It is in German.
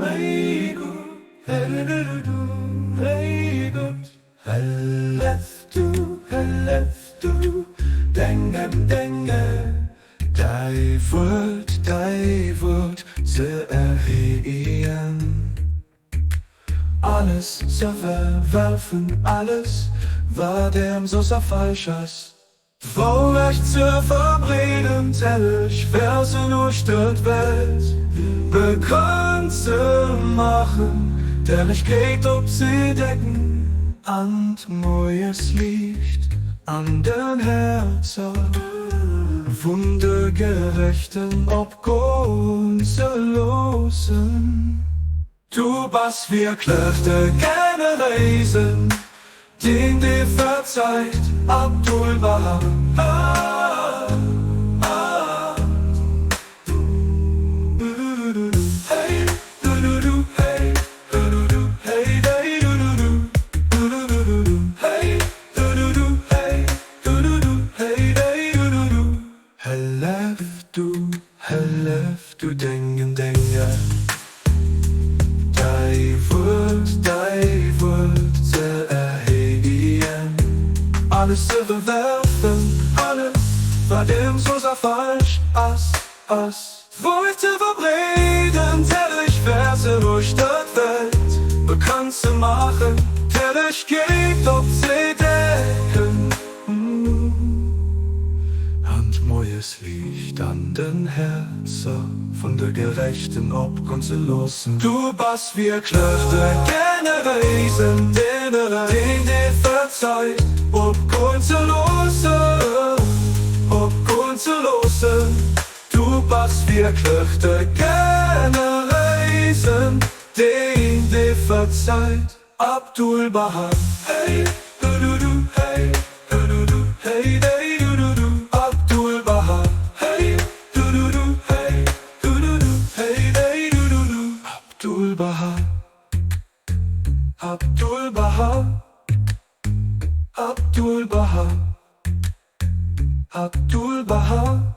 hey gut, hey gut, helft du, denke, die wird ze erheben. Alles zu verwerfen, alles, was dem so falsch ist. Vorrecht zu verbreiten, ich Verse durch die Welt bekannt zu machen, denn ich geht ob sie decken, an neues Licht an den Herzen, wundergerechten Obgrund zu losen. Du bist wirklich der gerne reisen, den dir verzeiht, Abdul Baha. Hey, hey, hey, hey, helft du, denken, die wird ze erheben. Alles zu verwerfen, alles, was dem so falsch ist. Wollte verbreiten, ich Verse durch die Welt bekannt zu machen, ich geht ob sie decken. Und neues Licht an den Herzen von der gerechten Obgrund zu losen. Du bist wirklich der gerne reisen, den dir verzeiht, Obgrund zu losen, Obgrund zu losen. Du bist wirklich der gerne reisen, den dir verzeiht, Abdul Baha. Hey, hey, hey, Abdul Baha. Hey, hey, hey, Abdul Baha. Abdul Baha. Abdul Baha. Abdul Baha.